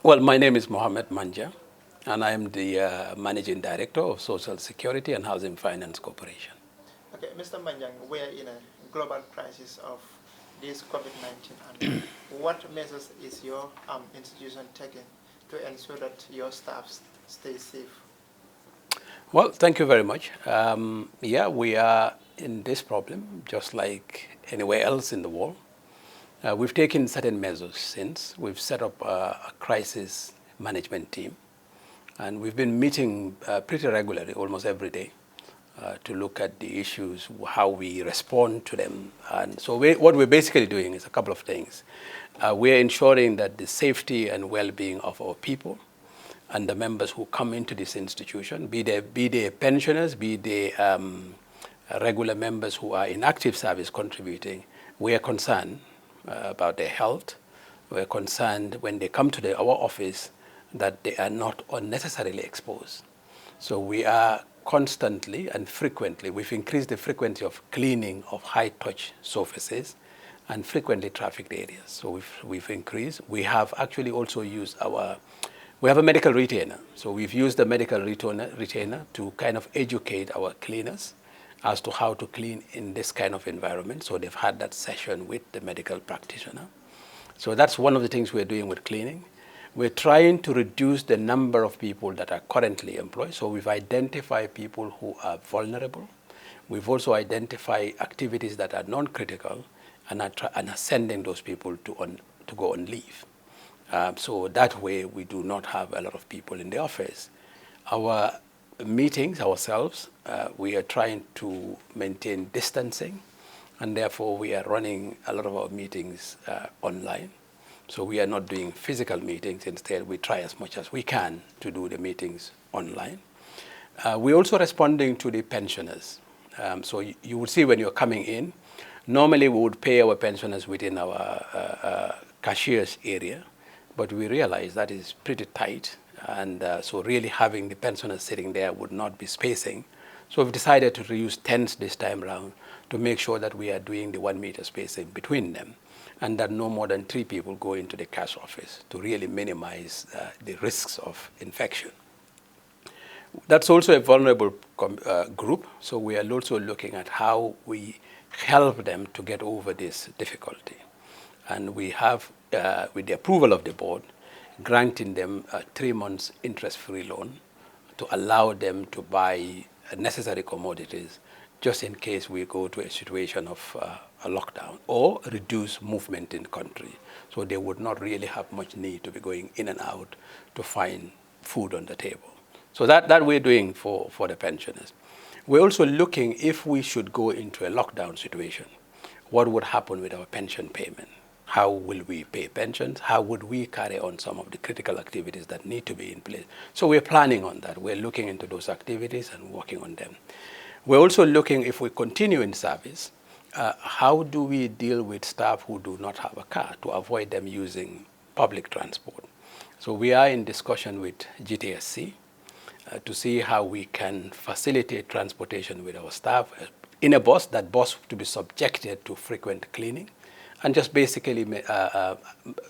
Well, my name is Mohammed Manja, and I am the Managing Director of Social Security and Housing Finance Corporation. Okay, Mr. Manjang, we are in a global crisis of this COVID-19, and what measures is your institution taking to ensure that your staff stay safe? Well, thank you very much. Yeah, we are in this problem just like anywhere else in the world. We've taken certain measures since. We've set up a crisis management team, and we've been meeting pretty regularly, almost every day, to look at the issues, how we respond to them. And so what we're basically doing is a couple of things. We're ensuring that the safety and well-being of our people and the members who come into this institution, be they pensioners, be they regular members who are in active service contributing, we are concerned about their health. We're concerned when they come to our office that they are not unnecessarily exposed. So we are constantly and frequently, we've increased the frequency of cleaning of high-touch surfaces and frequently trafficked areas. So we've increased. We have actually also used we have a medical retainer. So we've used the medical retainer to kind of educate our cleaners as to how to clean in this kind of environment. So they've had that session with the medical practitioner. So that's one of the things we're doing with cleaning. We're trying to reduce the number of people that are currently employed. So we've identified people who are vulnerable. We've also identified activities that are non-critical and are sending those people to go on leave. So that way we do not have a lot of people in the office. Our meetings ourselves, we are trying to maintain distancing, and therefore we are running a lot of our meetings online. So we are not doing physical meetings. Instead, we try as much as we can to do the meetings online. We're also responding to the pensioners. So you will see when you're coming in, normally we would pay our pensioners within our cashier's area, but we realize that is pretty tight. And so really having the pensioners sitting there would not be spacing. So we've decided to use tents this time around to make sure that we are doing the 1 meter spacing between them, and that no more than 3 people go into the cash office to really minimize the risks of infection. That's also a vulnerable group, so we are also looking at how we help them to get over this difficulty. And we have, with the approval of the board, granting them a 3 months interest-free loan to allow them to buy necessary commodities just in case we go to a situation of a lockdown or reduce movement in the country. So they would not really have much need to be going in and out to find food on the table. So that we're doing for the pensioners. We're also looking if we should go into a lockdown situation, what would happen with our pension payment? How will we pay pensions? How would we carry on some of the critical activities that need to be in place? So we're planning on that. We're looking into those activities and working on them. We're also looking, if we continue in service, how do we deal with staff who do not have a car to avoid them using public transport? So we are in discussion with GTSC to see how we can facilitate transportation with our staff in a bus, that bus to be subjected to frequent cleaning, and just basically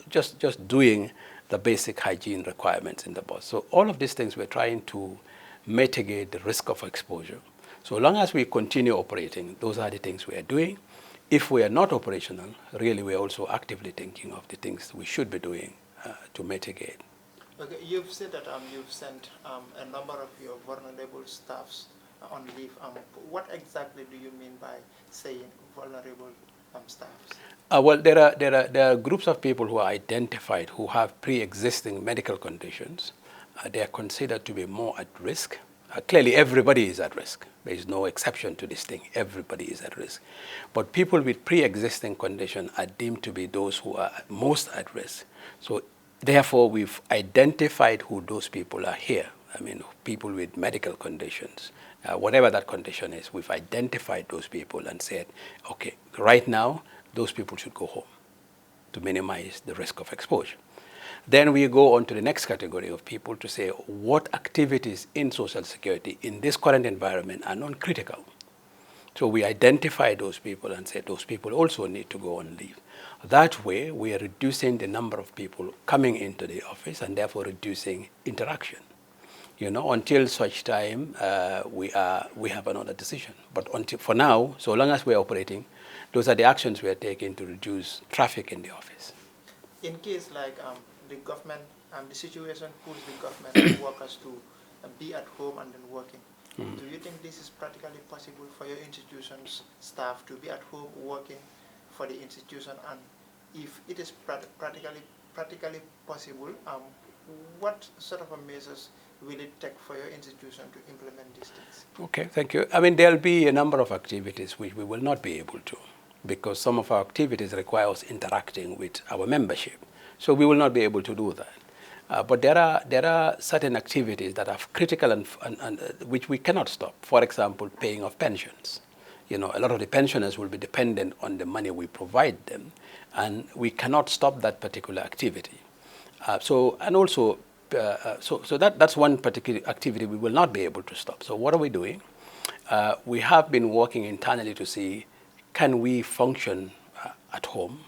just doing the basic hygiene requirements in the bus. So all of these things we're trying to mitigate the risk of exposure. So long as we continue operating, those are the things we are doing. If we are not operational, really we are also actively thinking of the things we should be doing to mitigate. Okay, you've said that you've sent a number of your vulnerable staffs on leave. What exactly do you mean by saying vulnerable staffs? Well, there are groups of people who are identified who have pre-existing medical conditions. They are considered to be more at risk. Clearly, everybody is at risk. There is no exception to this thing. Everybody is at risk. But people with pre-existing condition are deemed to be those who are most at risk. So therefore, we've identified who those people are here. I mean, people with medical conditions, whatever that condition is, we've identified those people and said, okay, right now, those people should go home to minimize the risk of exposure. Then we go on to the next category of people to say what activities in Social Security in this current environment are non-critical. So we identify those people and say those people also need to go on leave. That way, we are reducing the number of people coming into the office and therefore reducing interaction. Until such time we have another decision. But for now, so long as we're operating, those are the actions we are taking to reduce traffic in the office. In case like the government, the situation pushes the government and workers to be at home and then working, do you think this is practically possible for your institution's staff to be at home working for the institution? And if it is practically possible, what sort of measures will it take for your institution to implement these things? Okay, thank you. I mean, there'll be a number of activities which we will not be able to, because some of our activities require us interacting with our membership. So we will not be able to do that. But there are certain activities that are critical and which we cannot stop. For example, paying of pensions. A lot of the pensioners will be dependent on the money we provide them, and we cannot stop that particular activity. So that's one particular activity we will not be able to stop. So what are we doing? We have been working internally to see, can we function at home,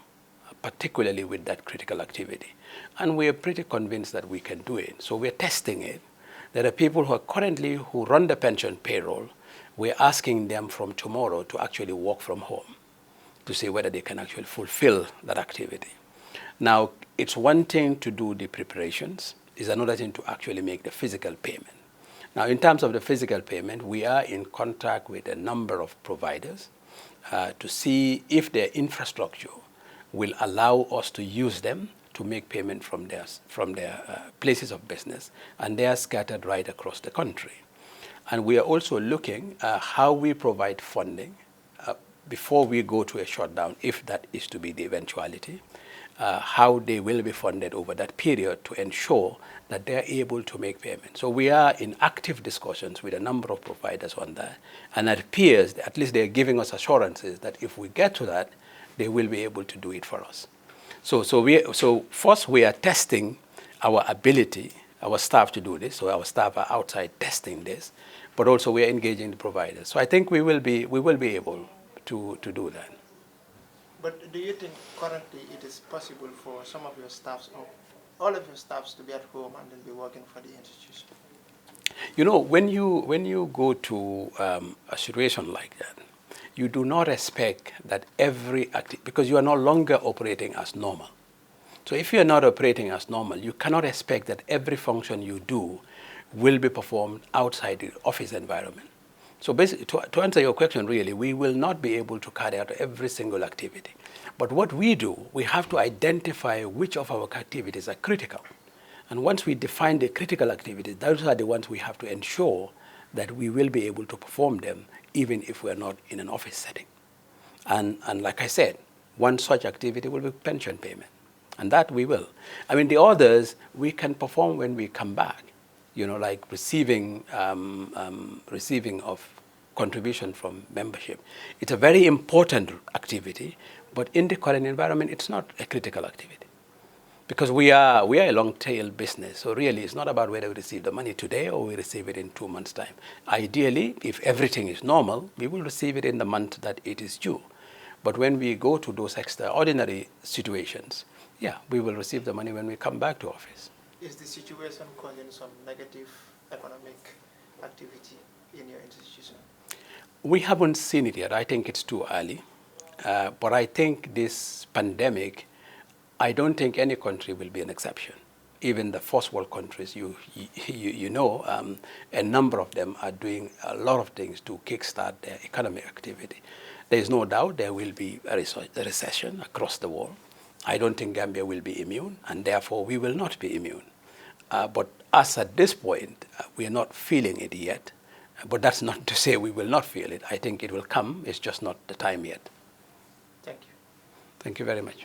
particularly with that critical activity? And we are pretty convinced that we can do it. So we're testing it. There are people who run the pension payroll. We're asking them from tomorrow to actually work from home to see whether they can actually fulfill that activity. Now, it's one thing to do the preparations. It's another thing to actually make the physical payment. Now, in terms of the physical payment, we are in contact with a number of providers to see if their infrastructure will allow us to use them to make payment from their places of business, and they are scattered right across the country. And we are also looking at how we provide funding before we go to a shutdown, if that is to be the eventuality, how they will be funded over that period to ensure that they're able to make payments. So we are in active discussions with a number of providers on that, and it appears, at least they're giving us assurances that if we get to that, they will be able to do it for us. So first we are testing our ability, our staff to do this. So our staff are outside testing this, but also we are engaging the providers. So I think we will be able to do that. But do you think currently it is possible for some of your staffs or all of your staffs to be at home and then be working for the institution? When you go to a situation like that, you do not expect that every activity, because you are no longer operating as normal. So if you are not operating as normal, you cannot expect that every function you do will be performed outside the office environment. So basically, to answer your question, really, we will not be able to carry out every single activity. But what we do, we have to identify which of our activities are critical. And once we define the critical activities, those are the ones we have to ensure that we will be able to perform them even if we're not in an office setting. And like I said, one such activity will be pension payment. And that we will. I mean, the others we can perform when we come back, like receiving of contribution from membership. It's a very important activity, but in the current environment, it's not a critical activity. Because we are a long-tail business, so really it's not about whether we receive the money today or we receive it in 2 months' time. Ideally, if everything is normal, we will receive it in the month that it is due. But when we go to those extraordinary situations, we will receive the money when we come back to office. Is the situation causing some negative economic activity in your institution? We haven't seen it yet. I think it's too early. But I think this pandemic, I don't think any country will be an exception. Even the first world countries, a number of them are doing a lot of things to kickstart their economic activity. There is no doubt there will be a recession across the world. I don't think Gambia will be immune, and therefore we will not be immune. But us at this point, we are not feeling it yet. But that's not to say we will not feel it. I think it will come. It's just not the time yet. Thank you. Thank you very much.